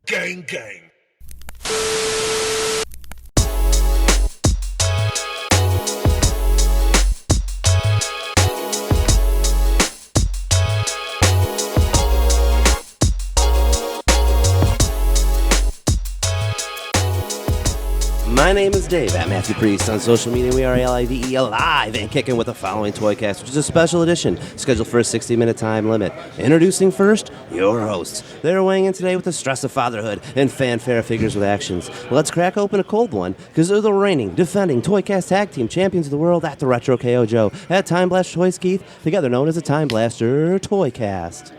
Gang, gang. My name is Dave at Matthew Priest. On social media, we are ALIVE, alive and kicking with the following Toycast, which is a special edition scheduled for a 60-minute time limit. Introducing first, your hosts. They're weighing in today with the stress of fatherhood and fanfare figures with actions. Let's crack open a cold one, because they're the reigning, defending Toycast Tag Team Champions of the World at the Retro KO Joe, at Time Blaster Toys Keith, together known as the Time Blaster Toycast.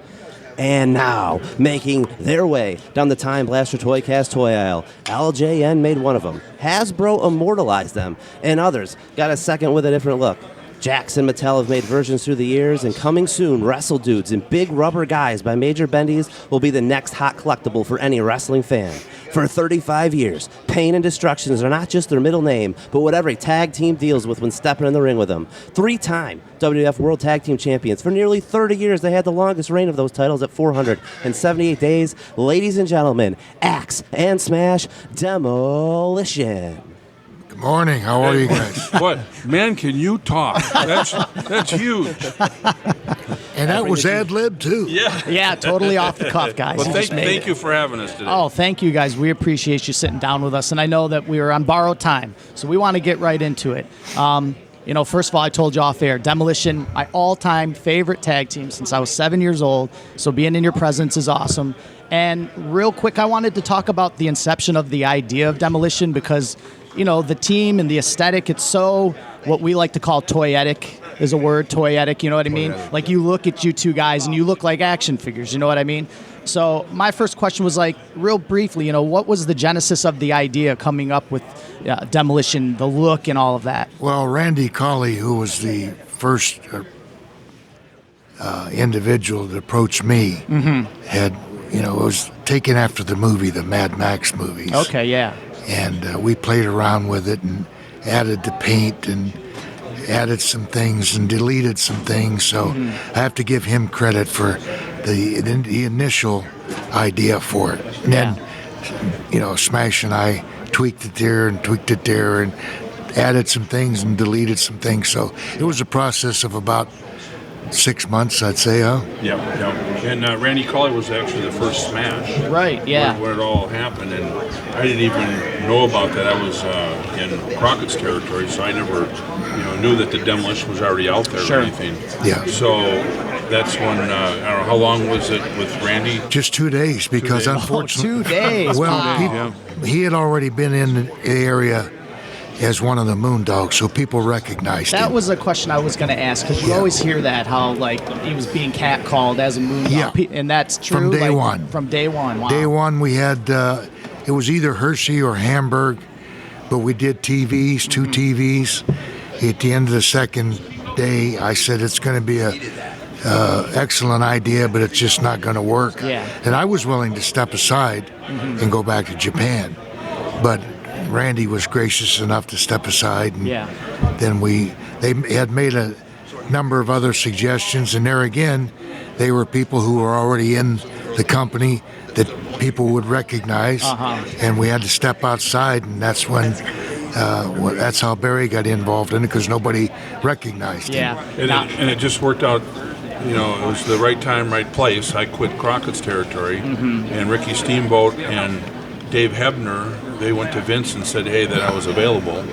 And now, making their way down the Time Blaster Toycast toy aisle, LJN made one of them, Hasbro immortalized them, and others got a second with a different look. Jax and Mattel have made versions through the years, and coming soon, Wrestle Dudes and Big Rubber Guys by Major Bendy's will be the next hot collectible for any wrestling fan. For 35 years, Pain and Destructions are not just their middle name, but what every tag team deals with when stepping in the ring with them. 3-time WWF World Tag Team Champions. For nearly 30 years, they had the longest reign of those titles at 478 days. Ladies and gentlemen, Axe and Smash Demolition. Good morning. How are you guys? What? Man, can you talk? That's huge. And that was ad-lib, too. Yeah, totally off the cuff, guys. Well, You just made thank it. you for having us today. Oh, thank you, guys. We appreciate you sitting down with us. And I know that we were on borrowed time, so we want to get right into it. First of all, I told you off air, Demolition, my all-time favorite tag team since I was 7 years old, so being in your presence is awesome. And real quick, I wanted to talk about the inception of the idea of Demolition because, the team and the aesthetic, it's so what we like to call toyetic is a word, toyetic, you know what I mean? Like you look at you two guys and you look like action figures, you know what I mean? So my first question was real briefly, what was the genesis of the idea coming up with Demolition, the look and all of that? Well, Randy Colley, who was the first individual that approached me, had, it was taken after the movie, the Mad Max movies. Okay, yeah. And we played around with it and added the paint and added some things and deleted some things. So I have to give him credit for the initial idea for it. And then, Smash and I tweaked it there and added some things and deleted some things. So it was a process of about 6 months, I'd say, huh? Yeah. And Randy Colley was actually the first Smash. Right, yeah. When it all happened, and I didn't even know about that. I was in Crockett's territory, so I never, knew that the Demolition was already out there or anything. Yeah. So that's when, I don't know, how long was it with Randy? Just 2 days, because unfortunately... 2 days. Well, he had already been in the area as one of the Moondogs, so people recognized him. That was a question I was going to ask, because you always hear that, how, he was being catcalled as a Moondog. Yeah. And that's true? From day one. From day one, wow. Day one, we had, it was either Hershey or Hamburg, but we did TVs, 2 TVs. At the end of the second day, I said, it's going to be a excellent idea, but it's just not going to work. Yeah. And I was willing to step aside and go back to Japan. But Randy was gracious enough to step aside, and then they had made a number of other suggestions, and there again, they were people who were already in the company that people would recognize, and we had to step outside, and that's when that's how Barry got involved in it, because nobody recognized him. And it just worked out. It was the right time, right place. I quit Crockett's territory, and Ricky Steamboat and Dave Hebner, they went to Vince and said, hey, that I was available.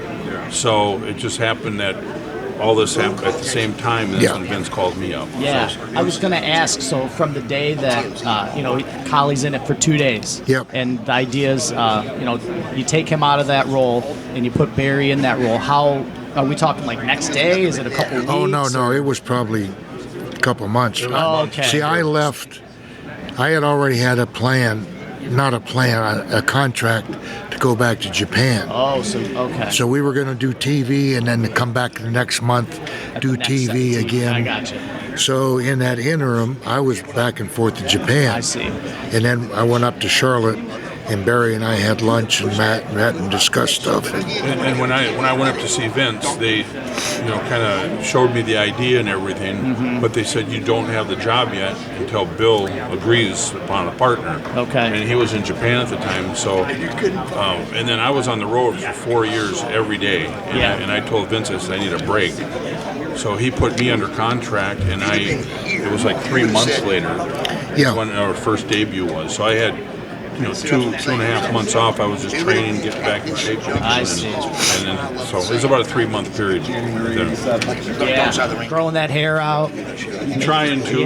So it just happened that all this happened at the same time. That's when Vince called me up. Yeah, so, I was going to ask, so from the day that, Colley's in it for 2 days. Yep. And the idea is, you take him out of that role and you put Barry in that role. How, are we talking next day? Is it a couple weeks? Oh, no, it was probably a couple months. Oh, okay. See, I left, I had already had a contract to go back to Japan. Oh, so, okay. So we were going to do TV and then to come back the next month, do TV again. I got you. So in that interim, I was back and forth to Japan. I see. And then I went up to Charlotte and Barry and I had lunch and met and discussed stuff. And when I went up to see Vince, they, kind of showed me the idea and everything, but they said you don't have the job yet until Bill agrees upon a partner. Okay. And he was in Japan at the time, so, and then I was on the road for 4 years every day, and I told Vince, I said, I need a break. So he put me under contract, and it was like 3 months later when our first debut was. So I had, 2.5 months off. I was just training, getting back in shape. I see. And then, so it was about a 3-month period. Yeah. Growing that hair out. Trying to,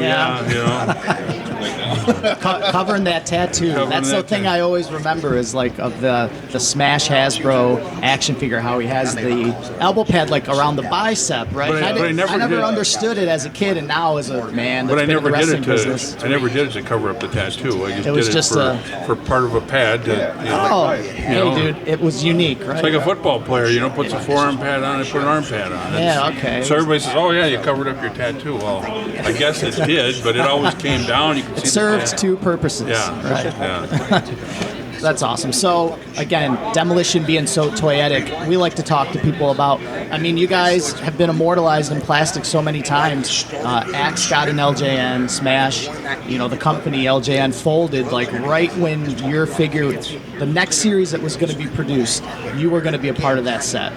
Covering that tattoo. That's the thing I always remember is like of the Smash Hasbro action figure, how he has the elbow pad like around the bicep, right? But I never understood it as a kid, and now as a man. But I never did it business. I never did it to cover up the tattoo. I It was just just did it for part of a pad. Hey, dude, it was unique, right? It's like a football player, puts a forearm pad on and put an arm pad on. Yeah, okay. So everybody says, "Oh yeah, you covered up your tattoo." Well, I guess it did, but it always came down. You can see it served two purposes. Yeah, right. Yeah. That's awesome. So, again, Demolition being so toyetic, we like to talk to people about, I mean, you guys have been immortalized in plastic so many times. Axe got an LJN, Smash, the company LJN folded, like right when your figure, the next series that was going to be produced, you were going to be a part of that set.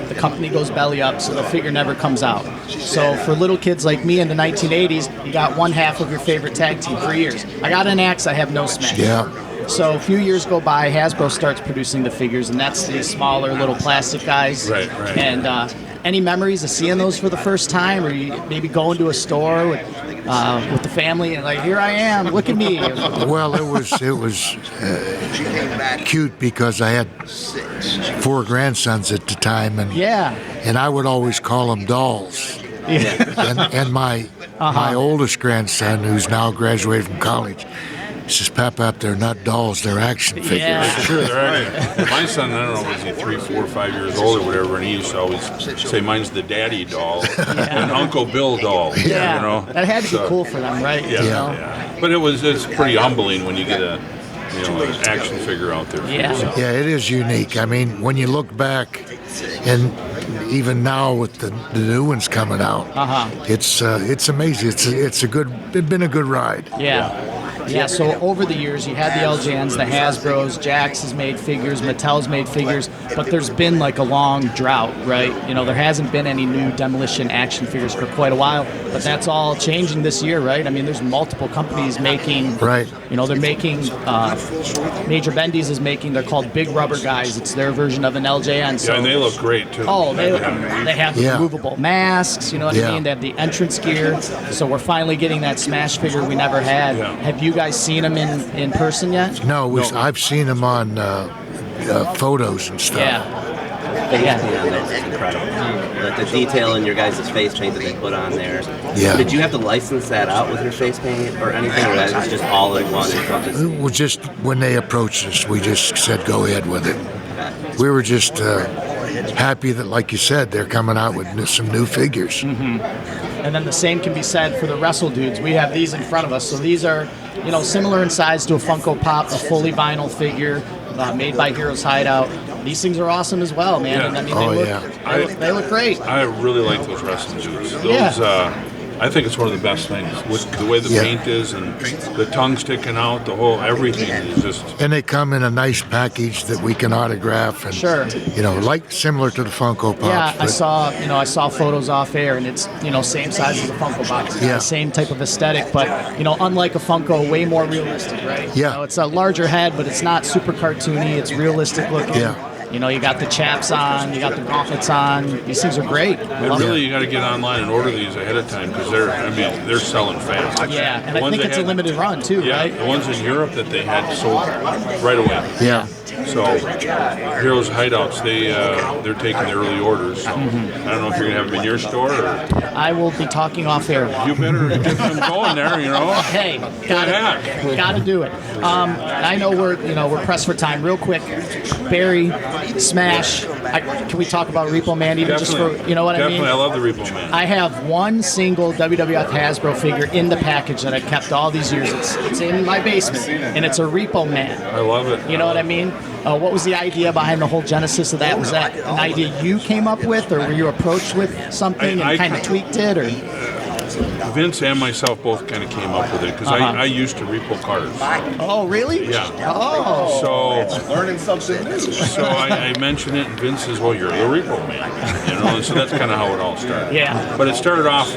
The company goes belly up, so the figure never comes out. So for little kids like me in the 1980s, you got one half of your favorite tag team for years. I got an Axe, I have no Smash. Yeah. So a few years go by, Hasbro starts producing the figures, and that's the smaller little plastic guys. Right. And any memories of seeing those for the first time, or you maybe going to a store with the family and like, here I am, look at me. Well, it was cute because I had 4 grandsons at the time, and I would always call them dolls. Yeah. And my oldest grandson, who's now graduated from college, says, "Papa, they're not dolls, they're action figures." Yeah. Sure, they're right. My son, I don't know, was he 3, 4, 5 years old or whatever, and he used to always say, "Mine's the daddy doll and Uncle Bill doll." Yeah, that had to be cool for them, right? Yeah. But it's pretty humbling when you get an action figure out there. Yeah, it is unique. I mean, when you look back, and even now with the new ones coming out, it's amazing. It's been a good ride. Yeah, so over the years, you had the LJNs, the Hasbros, Jax has made figures, Mattel's made figures, but there's been like a long drought, right? There hasn't been any new Demolition action figures for quite a while, but that's all changing this year, right? I mean, there's multiple companies making, right? They're making, Major Bendy's is making, they're called Big Rubber Guys. It's their version of an LJN. So, and they look great, too. Oh, they have the removable masks, you know what I mean? They have the entrance gear, so we're finally getting that Smash figure we never had. Have you guys seen them in person yet? No, I've seen them on photos and stuff. The face paint on those is incredible. The detail in your guys' face paint that they put on there. Yeah. Did you have to license that out with your face paint or anything, or that was just all in one? It was just when they approached us, we just said go ahead with it. We were just happy that, like you said, they're coming out with some new figures. And then the same can be said for the Wrestle Dudes. We have these in front of us. So these are, similar in size to a Funko Pop, a fully vinyl figure made by Heroes Hideout. These things are awesome as well, man. Yeah. And I mean, they look great. I really like those Wrestling Dudes. Those, I think it's one of the best things with the way the paint is and the tongue sticking out, the whole everything is just. And they come in a nice package that we can autograph and like similar to the Funko Pops. Yeah, I saw photos off air, and it's same size as a Funko Pop. It's the same type of aesthetic, but unlike a Funko, way more realistic, right? Yeah, it's a larger head, but it's not super cartoony. It's realistic looking. Yeah. You got the chaps on, you got the gauntlets on. These things are great. You got to get online and order these ahead of time because they're selling fast. Yeah, and I think it's a limited run too, right? The ones in Europe that they had sold right away. Yeah. So Heroes Hideouts, they're taking the early orders. So I don't know if you're gonna have them in your store. Or I will be talking off air. You better get them going there. Hey, gotta do it. I know we're pressed for time. Real quick, Barry, Smash. Can we talk about Repo Man even just for, you know what I mean? Definitely, I love the Repo Man. I have one single WWF Hasbro figure in the package that I've kept all these years. It's in my basement, and it's a Repo Man. I love it. You know what I mean? What was the idea behind the whole genesis of that? Was that an idea you came up with, or were you approached with something and kind of tweaked it, or? Vince and myself both kind of came up with it because I used to repo cars. Oh, really? Yeah. Oh. So Learning something new. so I mentioned it, and Vince says, "Well, you're the repo man," you know. And so that's kind of how it all started. Yeah. But it started off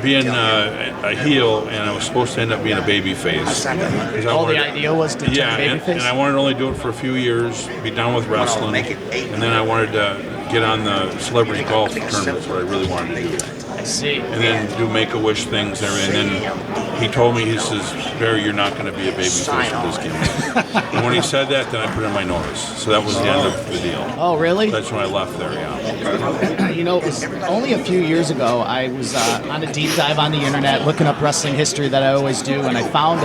being a heel, and I was supposed to end up being a baby face. The idea was to turn baby face? And I wanted to only do it for a few years, be done with wrestling, and then I wanted to get on the celebrity golf tournaments, what I really wanted to do. I see. And then do Make-A-Wish things there. And then he told me, he says, "Barry, you're not going to be a baby face with this gimmick." And when he said that, then I put in my notice. So that was the end of the deal. Oh, really? That's when I left there, yeah. You know, it was only a few years ago. I was on a deep dive on the internet looking up wrestling history that I always do, and I found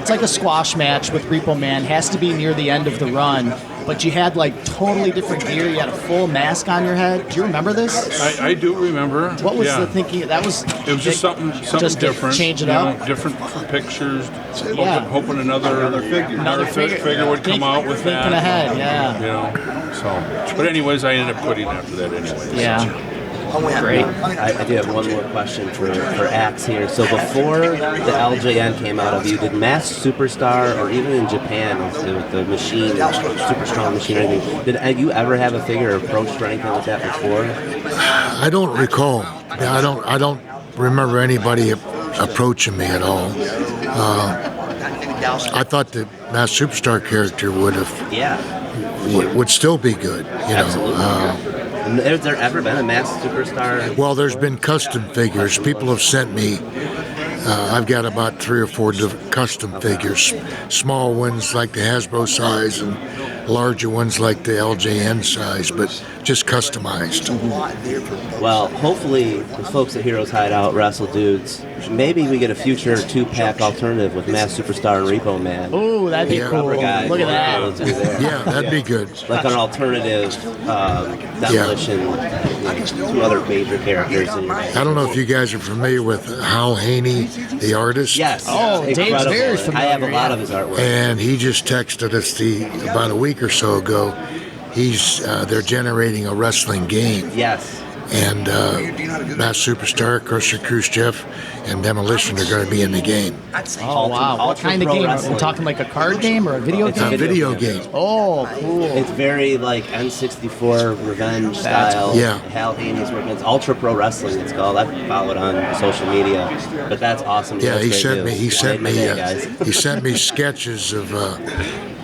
it's like a squash match with Repo Man. Has to be near the end of the run. But you had like totally different gear. You had a full mask on your head. Do you remember this? I do remember. What was the thinking? That was. It was just something just different. Change it you up. know, different pictures. Yeah. Hoping another figure would come out with that. Thinking ahead, yeah. You know. So, but anyways, I ended up quitting after that anyway. Yeah. Great. I do have one more question for Axe here. So before the LJN came out of you, did Mass Superstar, or even in Japan with the machine, super strong machine or anything, did you ever have a figure approached or anything like that before? I don't recall. I don't remember anybody approaching me at all. I thought the Mass Superstar character would still be good. You know. Has there ever been a Mass Superstar? Well, there's been custom figures. People have sent me. I've got about 3 or 4 custom figures. Small ones like the Hasbro size, and larger ones like the LJN size, but just customized. Well, hopefully the folks at Heroes Hideout Wrestle Dudes, maybe we get a future 2-pack alternative with Mass Superstar and Repo Man. Oh, that'd be cool. Guys, look at that. Yeah, that'd be good. Like an alternative Demolition, 2 other major characters. I don't know if you guys are familiar with Hal Haney, the artist. Yes. Oh, Dave's very familiar. I have a lot of his artwork. And he just texted us about a week or so ago. They're generating a wrestling game. Yes. And Mass Superstar, Crusher Khrushchev, and Demolition are going to be in the game. Oh, wow. What kind of game? Are we talking like a card game or a video game? A video game. Oh, cool. It's very like N64 Revenge style. Yeah. Hal Haney's work. It's Ultra Pro Wrestling, it's called. I follow it on social media. But that's awesome. Yeah, he That's sent great me news. he sent me sketches of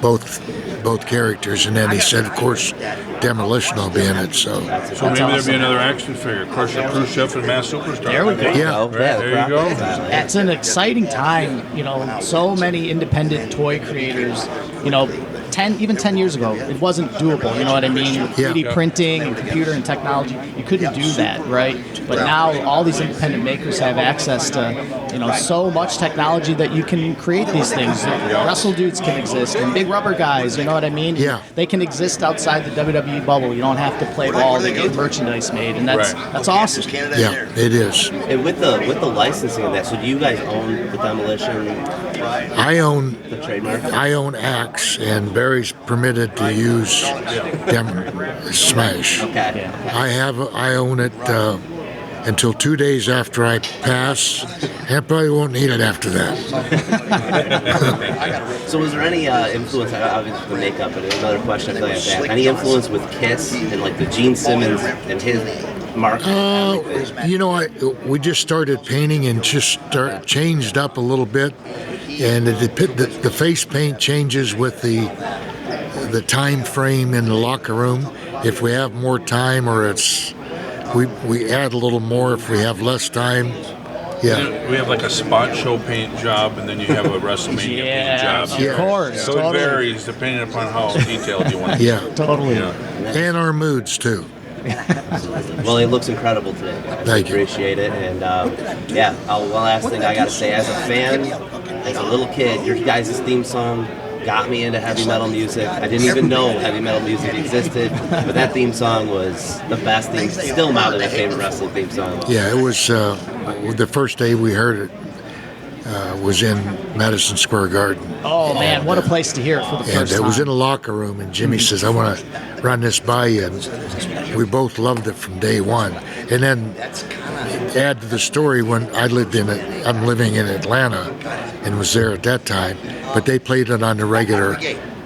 both characters, and then he said, of course, Demolition will be in it. So maybe there'll be another action figure, Crusher Khrushchev and Mass Superstar. There we go. Yeah. Right, there you go. It's an exciting time, you know, so many independent toy creators, you know, 10 years ago, it wasn't doable, you know what I mean? With 3D printing and computer and technology, you couldn't do that, right? But now all these independent makers have access to, you know, so much technology that you can create these things. Wrestle Dudes can exist, and Big Rubber Guys, you know what I mean? Yeah. They can exist outside the WWE bubble. You don't have to play ball to get merchandise made, and that's awesome. yeah, it is. And with the licensing of that, so do you guys own the Demolition? I own The trademark? I own Axe, and Barry's permitted to use Smash. Okay. I own it until 2 days after I pass, and I probably won't need it after that. So was there any influence, obviously the makeup, and another question I feel like I have to ask, any influence with Kiss and like the Gene Simmons and his mark? You know, we just started painting and just changed up a little bit, and the face paint changes with the time frame in the locker room. If we have more time, or we add a little more if we have less time. Yeah. We have like a spot show paint job, and then you have a WrestleMania paint job. Of course. So Totally. it varies depending upon how detailed you want to Yeah. Totally. And our moods too. Well, it looks incredible today. Thank you. Appreciate it. And one last thing I got to say, as a fan, as a little kid, your guys' theme song got me into heavy metal music. I didn't even know heavy metal music existed, but that theme song was the best theme. Still my favorite wrestling theme song. Yeah, it was the first day we heard it was in Madison Square Garden. Oh, man, what a place to hear it for the first time. And it was in the locker room, and Jimmy says, I want to run this by you. And we both loved it from day one. And then add to the story, when I'm living in Atlanta and was there at that time, but they played it on the regular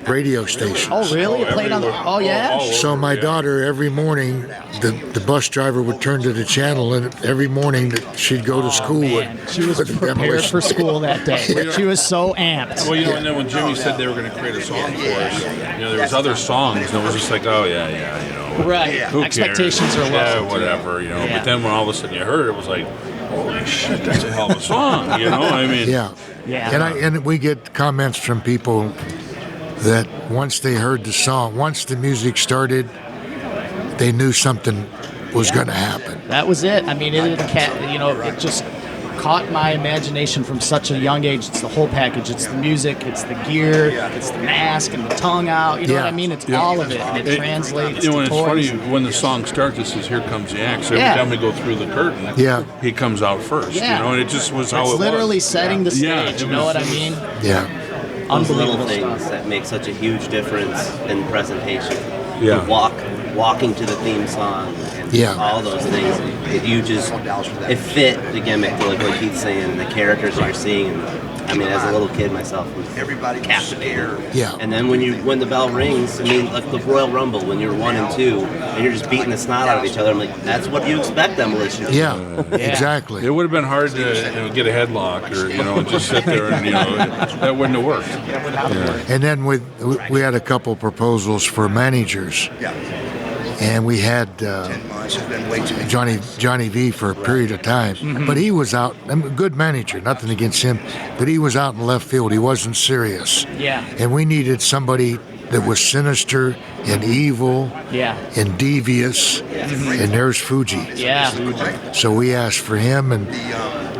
radio stations. Oh, really? It played on the... Oh, yeah? So my daughter, every morning, the bus driver would turn to the channel, and every morning she'd go to school. She was prepared for school that day. Yeah. She was so amped. Well, and then when Jimmy said they were going to create a song for us, there was other songs, and it was just like, oh, yeah, Right. Who Expectations cares? are low. Yeah, whatever, Yeah. But then when all of a sudden you heard it, it was like, holy shit, that's a hell of a song, I mean. Yeah. And we get comments from people that once they heard the song, once the music started, they knew something was going to happen. That was it. I mean, it just caught my imagination from such a young age. It's the whole package. It's the music, it's the gear, it's the mask and the tongue out. You know what I mean? It's all of it. And it translates to it's toys. funny, when the song starts, it says, here comes the axe. Every time we go through the curtain, he comes out first. Yeah. And it just was how it was. It's literally setting the stage. You know what I mean? Yeah. Those little Unbelievable things stuff. that make such a huge difference in presentation. Yeah. The walking to the theme song and all those things. It fit the gimmick to like what Keith's saying, and the characters that you're seeing. I mean, as a little kid myself, was captivated. Yeah. And then when the bell rings, I mean, like the Royal Rumble, when you're 1 and 2, and you're just beating the snot out of each other, I'm like, that's what you expect Demolition. Yeah, exactly. It would have been hard to get a headlock or just sit there and that wouldn't have worked. And then we had a couple proposals for managers. And we had Johnny V for a period of time, but he was out. I'm a good manager, nothing against him, but he was out in left field. He wasn't serious. Yeah. And we needed somebody that was sinister and evil and devious. And there's Fuji. Yeah. So we asked for him, and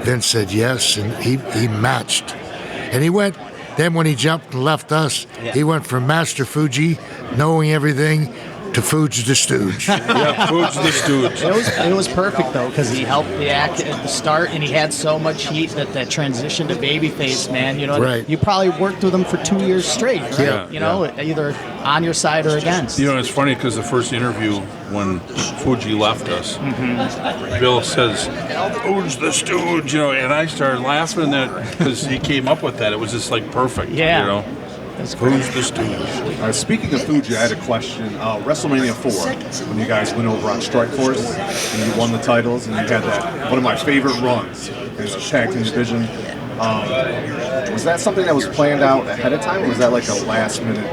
Vince said yes, and he matched. And he went. Then when he jumped and left us, he went from Master Fuji, knowing everything, to Fuge the Stooge. Yeah, Fuge the Stooge. It was perfect though, because he helped the act at the start, and he had so much heat that transition to babyface, man. Right. You probably worked with him for 2 years straight, right? Yeah. Either on your side or against. It's funny because the first interview when Fuji left us, Bill says, "Fuge the Stooge," and I started laughing because he came up with that. It was just like perfect. Yeah. That's Fuge the Stooge. Speaking of Fuji, I had a question. WrestleMania 4, when you guys went over on Strike Force and you won the titles, and you had that one of my favorite runs in the tag team division. Was that something that was planned out ahead of time, or was that like a last minute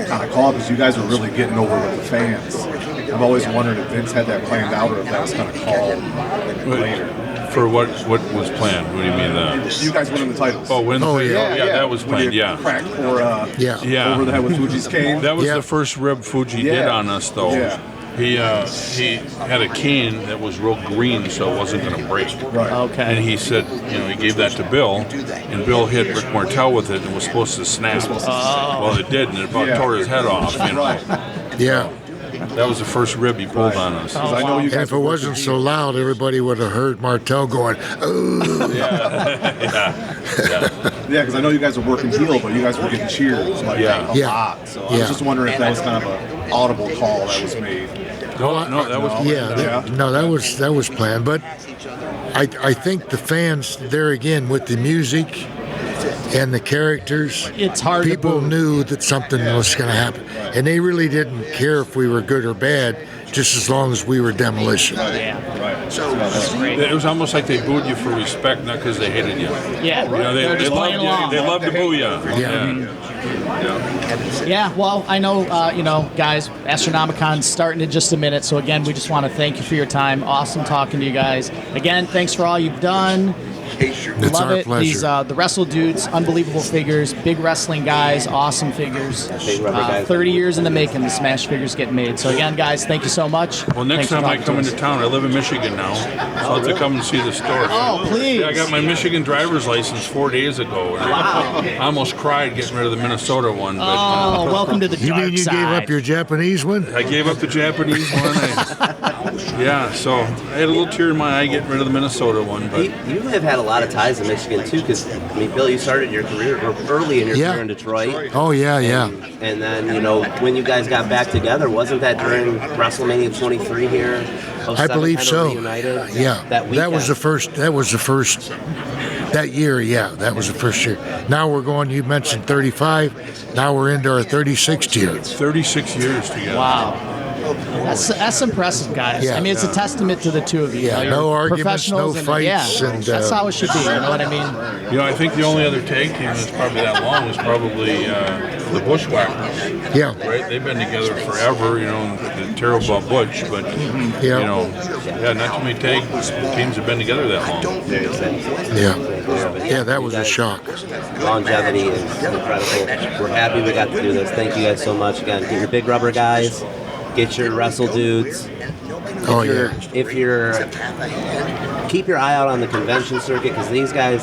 kind of call? Because you guys were really getting over with the fans. I've always wondered if Vince had that planned out or if that was kind of called later. For what was planned? What do you mean? You guys winning the titles. That was planned. Yeah. Cracked or over the head with Fuji's cane. That was the first rib Fuji did on us, though. Yeah. He had a cane that was real green, so it wasn't going to break. Right. Okay. And he said, he gave that to Bill, and Bill hit Rick Martel with it, and it was supposed to snap. Well, it did, and it about tore his head off. Yeah. That was the first rib he pulled on us. I know you And guys if it wasn't so loud, everybody would have heard Martel going, "Ooh." Yeah, because I know you guys were working heel, but you guys were getting cheered a lot. So I was just wondering if that was kind of an audible call that was made. No, that was that was planned. But I think the fans there again with the music and the characters, it's hard. People knew that something was going to happen, and they really didn't care if we were good or bad, just as long as we were Demolition. It was almost like they booed you for respect, not because they hated you. Yeah, They loved you. They loved to boo you. Yeah, well, I know, guys, Astronomicon's starting in just a minute. So, again, we just want to thank you for your time. Awesome talking to you guys. Again, thanks for all you've done. It's Love our it. pleasure. These the Wrestle Dudes, unbelievable figures, big wrestling guys, awesome figures. Big rubber guys. 30 years in the making, the Smash figures get made. So again, guys, thank you so much. Well, next Thanks for time I talking come to into us. town, I live in Michigan now, so I'll have to come and see the store. Oh, please. Yeah, I got my Michigan driver's license 4 days ago. And I almost cried getting rid of the Minnesota one. But Oh, welcome to the You dark mean you side. gave up your Japanese one? I gave up the Japanese one. Yeah, so I had a little tear in my eye getting rid of the Minnesota one. But You have had a lot of ties in Michigan too, because I mean, Bill, you started your career early in your Yeah. career in Detroit. Oh, yeah, yeah. And then, you know, when you guys got back together, wasn't that during WrestleMania 23 here? I believe so. Reunited? Yeah, That that was weekend. the first. That was the first. That year, yeah, that was the first year. Now we're going. You mentioned 35. Now we're into our 36th year. 36 years together. Wow. That's impressive, guys. Yeah. I mean, it's a testament to the two of you. Yeah, You know, no you're arguments, no professionals fights, yeah, and, that's how it should be. You know what I mean? You know, I think the only other tag team that's probably that long is probably the Bushwhackers. Yeah, Right? They've been together forever, you know, and the terrible about Butch, but, Yeah. you know, yeah, not too many tag teams have been together that long. Very exciting. yeah, that was a guys- shock. Longevity is incredible. We're happy we got to do this. Thank you guys so much. Again, get your big rubber guys. Get your Wrestle Dudes. Oh yeah, If you're keep your eye out on the convention circuit, because these guys,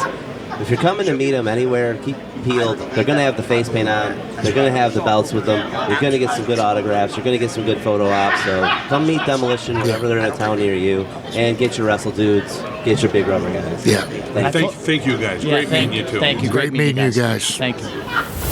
if you're coming to meet them anywhere, keep peeled. They're going to have the face paint on. They're going to have the belts with them. You're going to get some good autographs. You're going to get some good photo ops. So come meet Demolition whenever they're in a town near you, and get your Wrestle Dudes. Get your big rubber guys. yeah. Thank you. Thank you guys. Yeah, Great meeting you too. Thank you. Great meeting you guys. Thank you.